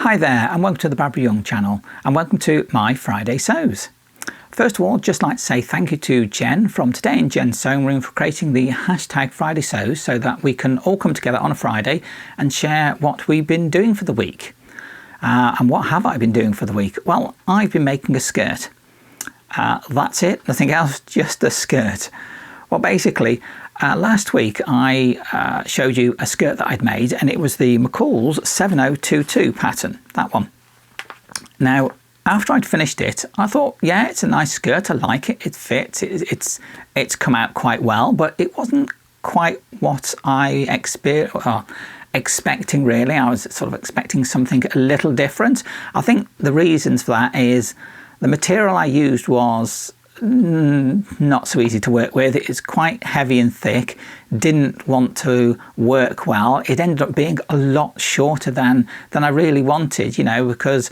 Hi there and welcome to the Barbara Young channel and welcome to my Friday Sews. First of all, just like to say thank you to Jen from Today in Jen's Sewing Room for creating the hashtag Friday Sews so that we can all come together on a Friday and share what we've been doing for the week. And what have I been doing for the week? Well, I've been making a skirt. That's it, nothing else, just a skirt. Well, basically, last week I showed you a skirt that I'd made, and it was the McCall's 7022 pattern, that one. Now, after I'd finished it, I thought, yeah, it's a nice skirt, I like it, it fits, it's come out quite well, but it wasn't quite what I expecting really. I was sort of expecting something a little different. I think the reasons for that is the material I used was not so easy to work with. It's quite heavy and thick, didn't want to work well. It ended up being a lot shorter than I really wanted, you know, because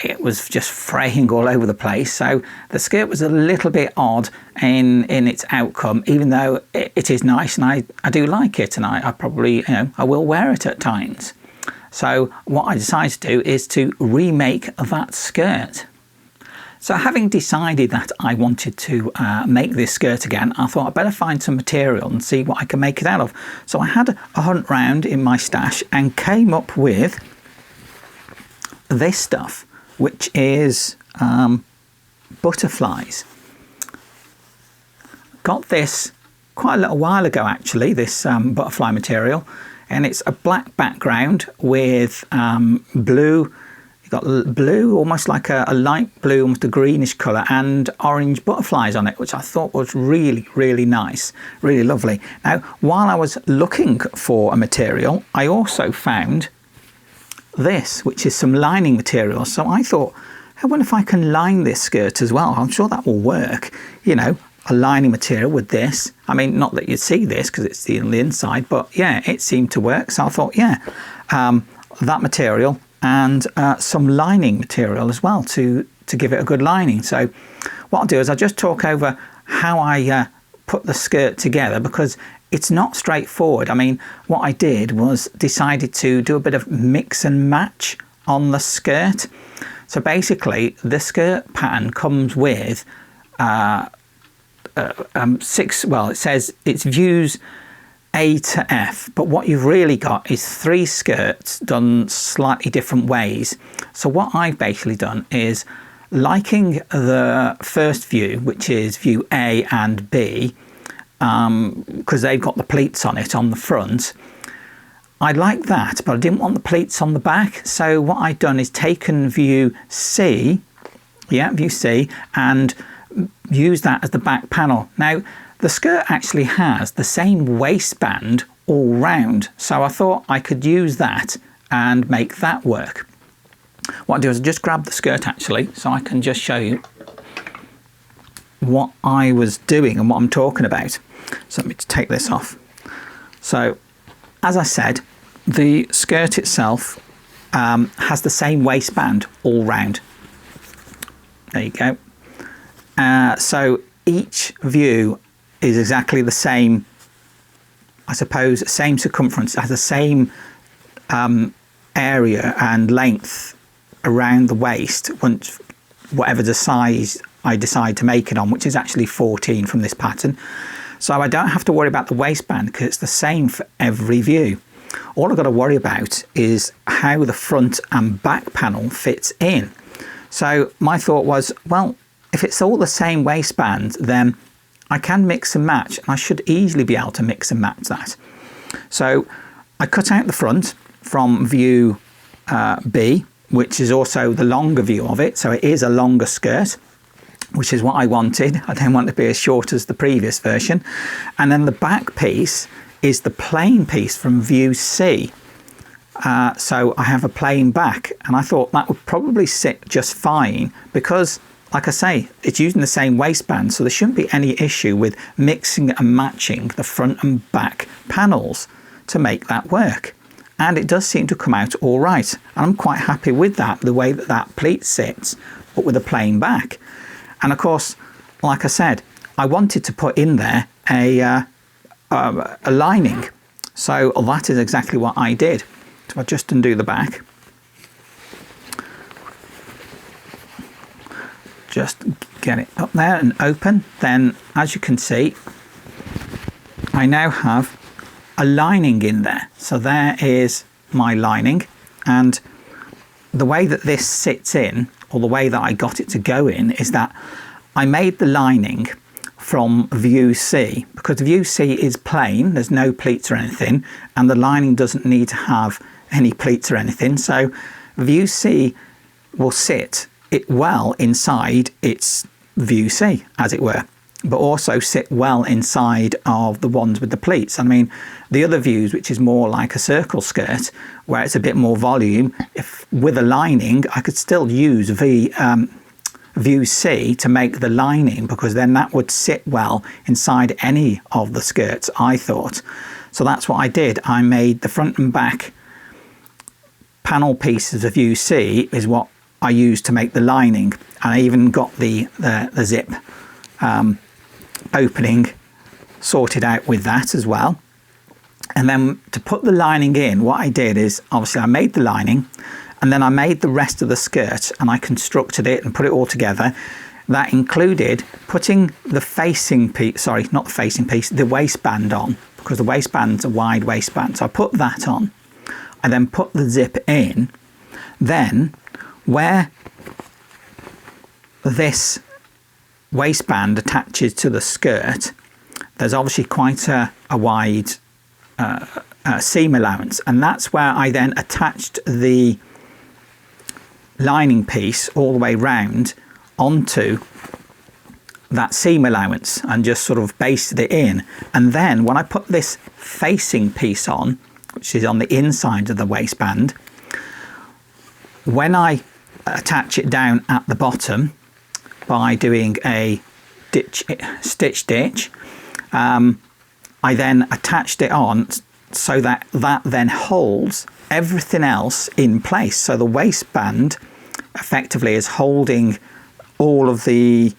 it was just fraying all over the place. So the skirt was a little bit odd in its outcome, even though it is nice and I do like it, and I probably, you know, I will wear it at times. So what I decided to do is to remake that skirt. So having decided that I wanted to make this skirt again, I thought I'd better find some material and see what I can make it out of. So I had a hunt round in my stash and came up with this stuff, which is butterflies. Got this quite a little while ago actually, this butterfly material, and it's a black background with blue. Got blue, almost like a light blue, almost a greenish colour, and orange butterflies on it, which I thought was really, really nice, really lovely. Now, while I was looking for a material, I also found this, which is some lining material. So I thought, I wonder if I can line this skirt as well. I'm sure that will work, you know, a lining material with this. I mean, not that you'd see this because it's on the inside, but yeah, it seemed to work. So I thought, yeah, that material and some lining material as well to give it a good lining. So what I'll do is I'll just talk over how I put the skirt together, because it's not straightforward. I mean, what I did was decided to do a bit of mix and match on the skirt. So basically the skirt pattern comes with it says it's views A to F, but what you've really got is 3 skirts done slightly different ways. So what I've basically done is, liking the first view, which is view A and B, because they've got the pleats on it on the front, I like that, but I didn't want the pleats on the back. So what I've done is taken view C, view C, and use that as the back panel. Now, the skirt actually has the same waistband all round, so I thought I could use that and make that work. What I do is I just grab the skirt actually, so I can just show you what I was doing and what I'm talking about. So let me take this off. So as I said, the skirt itself has the same waistband all round. There you go. So each view is exactly the same, I suppose, same circumference, has the same area and length around the waist, whatever the size I decide to make it on, which is actually 14 from this pattern. So I don't have to worry about the waistband because it's the same for every view. All I've got to worry about is how the front and back panel fits in. So my thought was, well, if it's all the same waistband, then I can mix and match, and I should easily be able to mix and match that. So I cut out the front from view B, which is also the longer view of it. So it is a longer skirt, which is what I wanted. I don't want it to be as short as the previous version. And then the back piece is the plain piece from view C. So I have a plain back, and I thought that would probably sit just fine because, like I say, it's using the same waistband, so there shouldn't be any issue with mixing and matching the front and back panels to make that work. And it does seem to come out all right. And I'm quite happy with that, the way that that pleat sits, but with a plain back. And of course, like I said, I wanted to put in there a lining. So that is exactly what I did. So I just undo the back. just get it up there and open. Then, as you can see, I now have a lining in there. So there is my lining, and the way that this sits in, or the way that I got it to go in, is that I made the lining from view C, because view C is plain, there's no pleats or anything, and the lining doesn't need to have any pleats or anything. So view C will sit it well inside its view C, as it were, but also sit well inside of the ones with the pleats. I mean, the other views, which is more like a circle skirt, where it's a bit more volume, if with a lining, I could still use view C to make the lining, because then that would sit well inside any of the skirts, I thought. So that's what I did. I made the front and back panel pieces of view C is what I used to make the lining, and I even got the zip opening sorted out with that as well. And then to put the lining in, what I did is, obviously I made the lining, and then I made the rest of the skirt, and I constructed it and put it all together. That included putting the facing piece, sorry, not the facing piece, the waistband on, because the waistband's a wide waistband. So I put that on. I then put the zip in. Then where this waistband attaches to the skirt, there's obviously quite a wide seam allowance, and that's where I then attached the lining piece all the way round onto that seam allowance and just sort of basted it in. And then when I put this facing piece on, which is on the inside of the waistband, when I attach it down at the bottom by doing a stitch ditch, I then attached it on so that then holds everything else in place. So the waistband effectively is holding all of the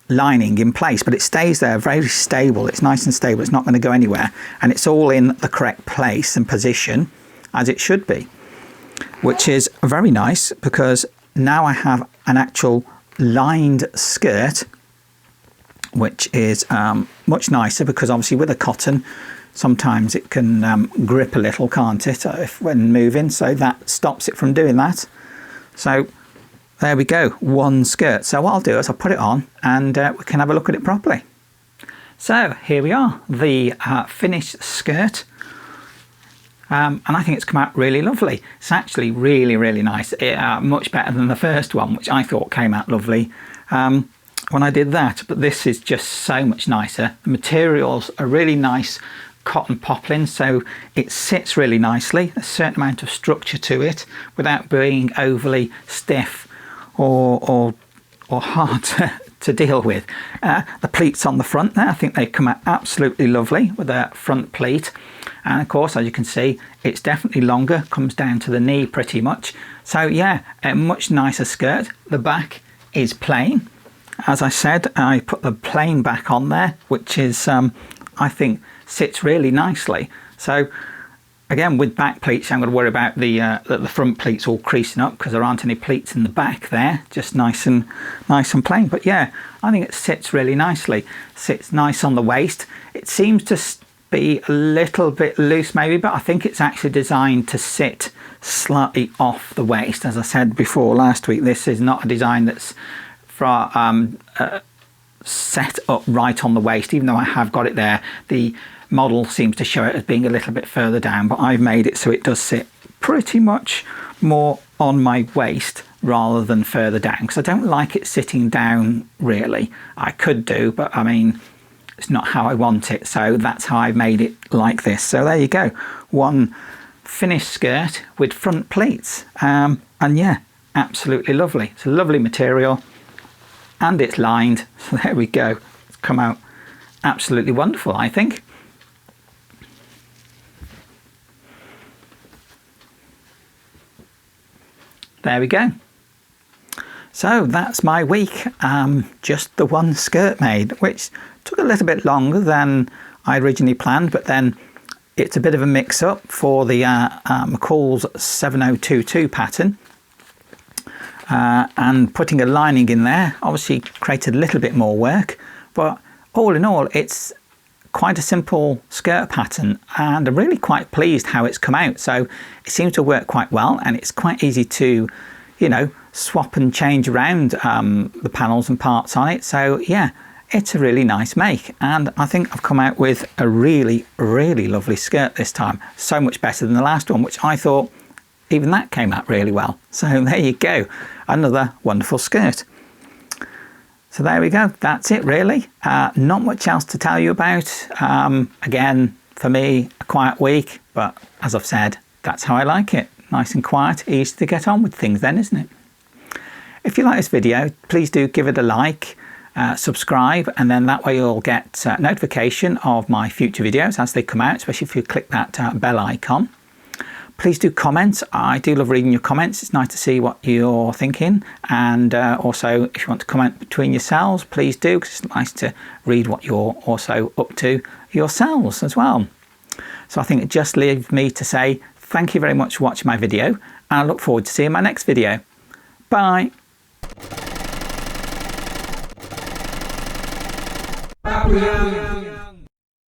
lining in place, but it stays there very stable. It's nice and stable. It's not going to go anywhere, and it's all in the correct place and position as it should be, which is very nice, because now I have an actual lined skirt, which is much nicer, because obviously with a cotton sometimes it can grip a little, can't it, when moving, so that stops it from doing that. So there we go, one skirt. So what I'll do is I'll put it on, and we can have a look at it properly. So here we are, the finished skirt. And I think it's come out really lovely. It's actually really, really nice. Much better than the first one, which I thought came out lovely when I did that. But this is just so much nicer. The materials are really nice cotton poplin, so it sits really nicely. A certain amount of structure to it without being overly stiff or hard to deal with. The pleats on the front there, I think they come out absolutely lovely with a front pleat. And of course, as you can see, it's definitely longer, comes down to the knee pretty much. So yeah, a much nicer skirt. The back is plain. As I said, I put the plain back on there, which is, I think, sits really nicely. So again, with back pleats, I'm going to worry about the front pleats all creasing up, because there aren't any pleats in the back there, just nice and plain. But yeah, I think it sits really nicely. Sits nice on the waist. It seems to be a little bit loose maybe, but I think it's actually designed to sit slightly off the waist. As I said before last week, this is not a design that's set up right on the waist, even though I have got it there. The model seems to show it as being a little bit further down, but I've made it so it does sit pretty much more on my waist rather than further down, because I don't like it sitting down really. I could do, but I mean, it's not how I want it, so that's how I made it like this. So there you go, one finished skirt with front pleats, and yeah, absolutely lovely. It's a lovely material, and it's lined, so there we go. It's come out absolutely wonderful, I think. There we go. So that's my week. Just the one skirt made, which took a little bit longer than I originally planned, but then it's a bit of a mix-up for the McCall's 7022 pattern. and putting a lining in there obviously created a little bit more work, but all in all it's quite a simple skirt pattern, and I'm really quite pleased how it's come out. So it seems to work quite well, and it's quite easy to, you know, swap and change around the panels and parts on it. So yeah, it's a really nice make, and I think I've come out with a really lovely skirt this time. So much better than the last one, which I thought even that came out really well. So there you go, another wonderful skirt. So there we go, that's it really. Not much else to tell you about. Again, for me, a quiet week, but as I've said, that's how I like it. Nice and quiet, easy to get on with things then, isn't it? If you like this video, please do give it a like, subscribe, and then that way you'll get notification of my future videos as they come out, especially if you click that bell icon. Please do comment. I do love reading your comments. It's nice to see what you're thinking, and also if you want to comment between yourselves, please do, because it's nice to read what you're also up to yourselves as well. So I think it just leaves me to say thank you very much for watching my video, and I look forward to seeing my next video. Bye. Bye.